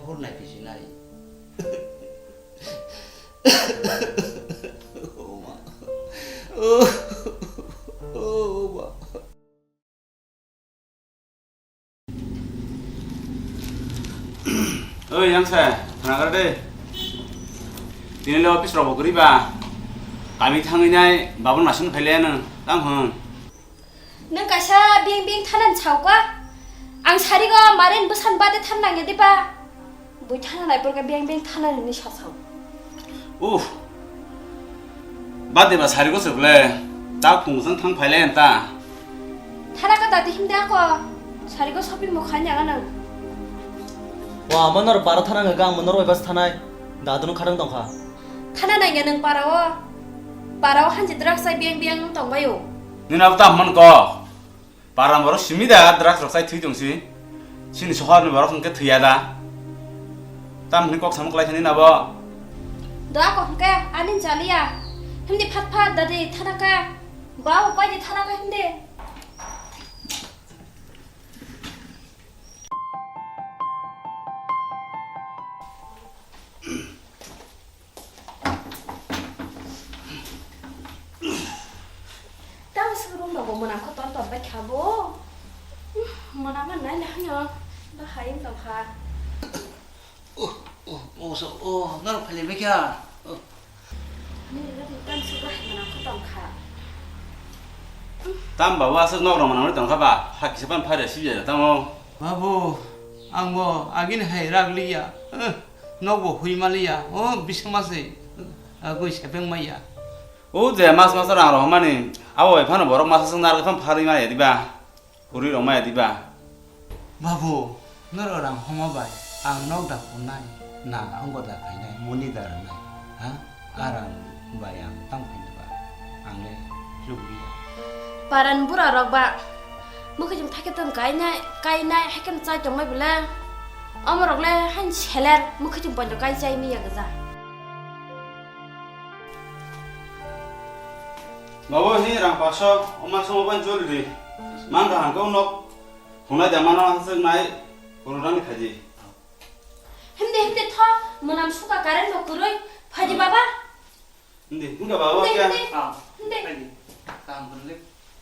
phút này cái gì này ô mà ô mà ơi yang saya kenapa deh ini lewat office robo keriba kami tangannya babon masuk kalian tang hong nang kasa biang tanan chau kwa ang sari go marin besan bade tan nang yedi ba bui tanan ai porga biang tanan ni chasau bade ba sari go seble 딱 공상 탕 발레한다 타나가 나도 힘들고 sari go shopping mo khanya ngana 와 만나러 바로 타는 거가 만나러 와서 타나이 나도는 가능 동카 타나 nang nang parawo hanji drak sai biang tong bayo 누나부터 한번 거 바람 바로 심니다 드라스 럭사이 뒤동시 신이 소화를 바로 함께 드야다 땀 꼭 사먹 라이니 나봐 da ko ka anin chalia hindi phat dadi thanaka ba upai di thanaka hindi tao sebelum bawa menang ko tonton baik kabo menang mana hanya bahaya tau kha ô sao ô nó phải lên mấy kia ni lagi kan sudah menang ko tong kha 땀 봐봐 썩 나오면 오늘 당 가봐 학기 세번 파려 십이야 땀어 바보 앙뭐 아긴 해락리야 너고 후이말리야 비스마세 아고 세병마야 오제 마스마스랑 로마니 아워에 파는 뭐라 마스스 나르게 판 파리마 에디바 우리 로마 에디바 바보 너랑 홍마바이 앙 너다 혼나이 나 앙고다 파이나이 모니다 나이 아랑 바양 땅 파이나바 앙레 루비야 paran bura rok ba mu khajum thake ton kai na hakem chai tong mai bula amrok le han cheler mu khajum pon kai chai mi ya ga 마보 히랑 봐서 엄마 성어반 줄리 만가 한거 너 동나 자만아 한석 나이 고르라니 가지 hemde tho munam suka karen no kuroi phaji baba 근데 그러니까 봐봐 hemde 아 hemde 빨리 다음 분래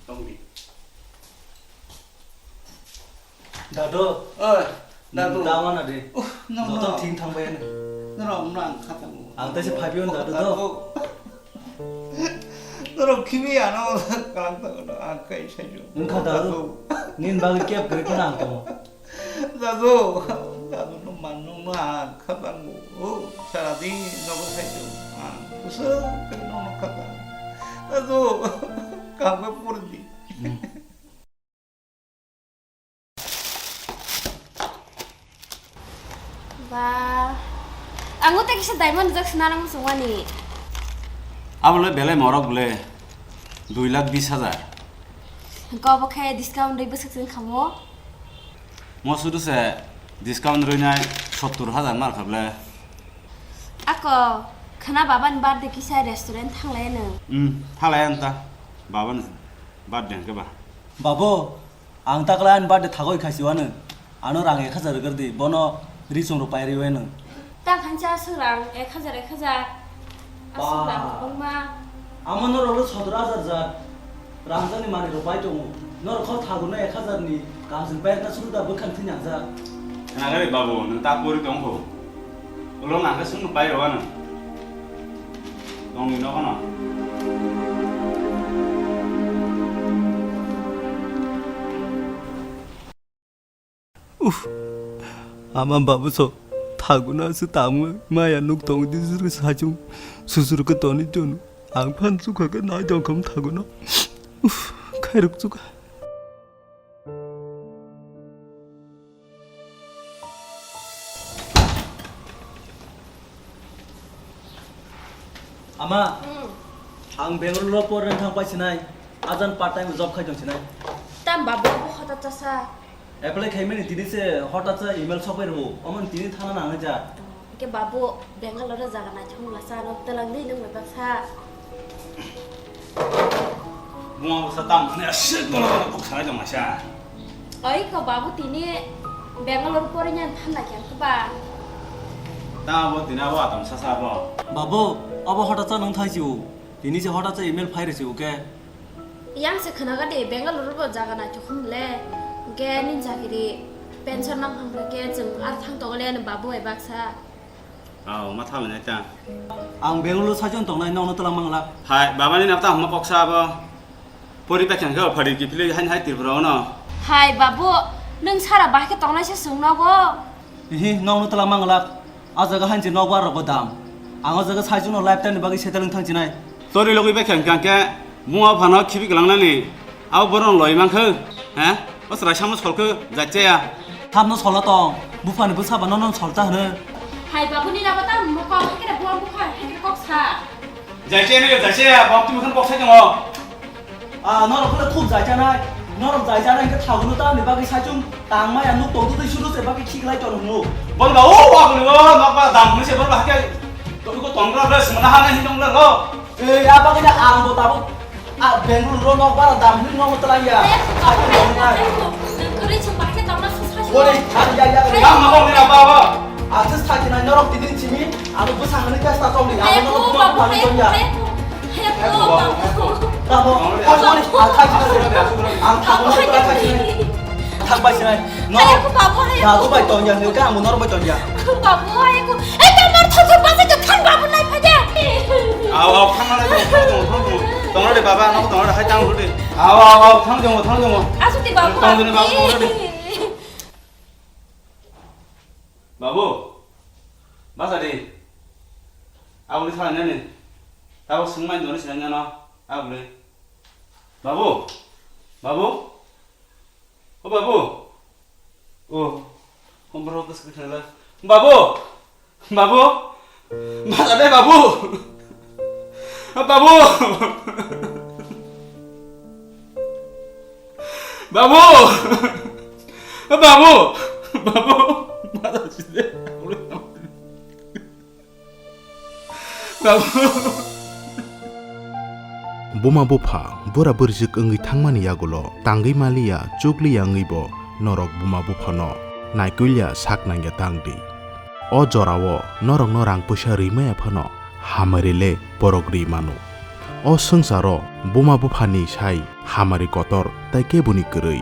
동비 나도 나도 나만 하지 너무 너도 팅 탕바야 너랑 엄랑 갔다 안 다시 파비온 나도 너랑 기회 안 와. 간다 아까 있어줘. 응카다도 닌 바그 캡 그렇게 안 떠. 나도 너 만놈 아 가방고 사라디 너가 해줘. 무슨 그런 놈 가다. 나도 가방 뿌리디. ba angote kisa diamond jak snarang sungani 아블레 벨레 머럭 블레 2,20,000 ko ba khay discount dei besek sin khamo 뭐 수두세 디스카운트 로냐이 70,000 마르 가블레 ako khana baban birthday kisa restaurant thanglai nang 할라얀다 바반 바드 가 봐. 바보 안 딱라한 바데 타고이 카시와는 아노랑에 카자르 거디 보노 리송로 파이리웨는 tang khancha surang 1000 asurang bongma 아마노로 서드라자자 랑자니 마니로 바이토모 너로 거 타고네 1000니 가슴 빼다 수르다 버칸 트냥자 나가리 바보 너딱 보리 동호. 얼른 나가 승부 빠이로 가는. 동이 너가나. 아만 바보서 타고 나서 다무 마야 녹동디스르 사중 스스로 그 돈이 돈 앙판 수가가 나정 검 타고나 카이럭 수가 아마 ang Bangalore po rin thang pa sinay ajan part time job khai jong sinay tam babu hota tasa apply khai meni dini se hotat sa email sopai ro amon dini thana na ja ke babu Bangalore jaga na chungla sa no telang ni nang ba sa 뭐 사담 내가 실도로 꼭 살아 좀 마셔. oi ko babu tini Bangalore po rin yan than la kyan ka ba 땅아버 디나버 아담 사사버 바보 아버 허다짜 능 타이지오 디니지 허다짜 이메일 파이르지 오케이 Yang sekenaga di Bengaluru bo jaga na chukum le ge nin jagiri pension nang hang ge jeng ar thang to le babu e baksa 아우 마타면 했다 앙 뱅글로 사전 동나이 너너 떨랑망라 하이 바바니 나타 엄마 꼭 사버 보리 백향 그 버리 기필이 한하이 띠브로너 Hai babu nung sara bah ke tong na se sung no go 히 너너 떨랑망라 아자가 한지 너과 러버담 앙 아자가 사주노 라이프타임 바기 세달릉 탕지나이 소리 로기 백향 간게 무아 파나 키비 글랑나니 아우 버런 로이만크 에 어스라 샤무 솔크 자체야 탐너 설라똥 무파니 부사바 너는 설자 하네 Hai babu ni na bata mo ko ha ke da buang bu kha ha ke kok sa 자체는 자체야 범팀 큰꼭 사정어 아 너는 그래 톱 자잖아 너는 자잖아 이거 타고는 다음에 바기 사중 땅마야 누 또도 슈루 세 바기 키글라이 저는 뭐 뭔가 오와 그리고 막바 담무세 벌바 하게 이거 동그라블 스마나 하나 힘동러 에이 아빠 그냥 안 보다고 아 뱅글로 너과 담는 너무 떨라야 아 Kuri chung bah ke tong na su sa 뭐래 야야야 야 마공이나 봐봐 아 스타키나 너랑 디딘 짐이 아무 부상을 했다 좀 Hai 야 ku 너는 babu 그만 hai 좀 ku 야 hai ku babu 나뭐 어머니 아 타지는 안 타고 싶다 타지는 탁바시나 너 Hai ku babu hai 나도 봐 또냐 너가 뭐 너로 봐 또냐 ku babu hai ku eh ta mar thong thong ba se ke khan babu nai pha ja 아우 탕만하게 동아리 봐봐 너 동아리 하장 그래 아우 탕정어 Asu ti babu 동전에 바보 그래 바보 마사리 아우리 살았냐니 아우 승만 너네 지났냐나 아 그래 바보 어 바보 홈브로 그스 그래 바보 마사리 바보 바보 맞아 진짜 우리 바보 Boma bofa bora berjik engi thangmani yagulo tangi malia chukli yangi bo norok boma bofa no naikulia saknangya tangdi o jorawo norok norang pusa rimaya phano hamarile porogri manu o sangsaro boma bofa ni sai hamari kotor tai kebuni koroi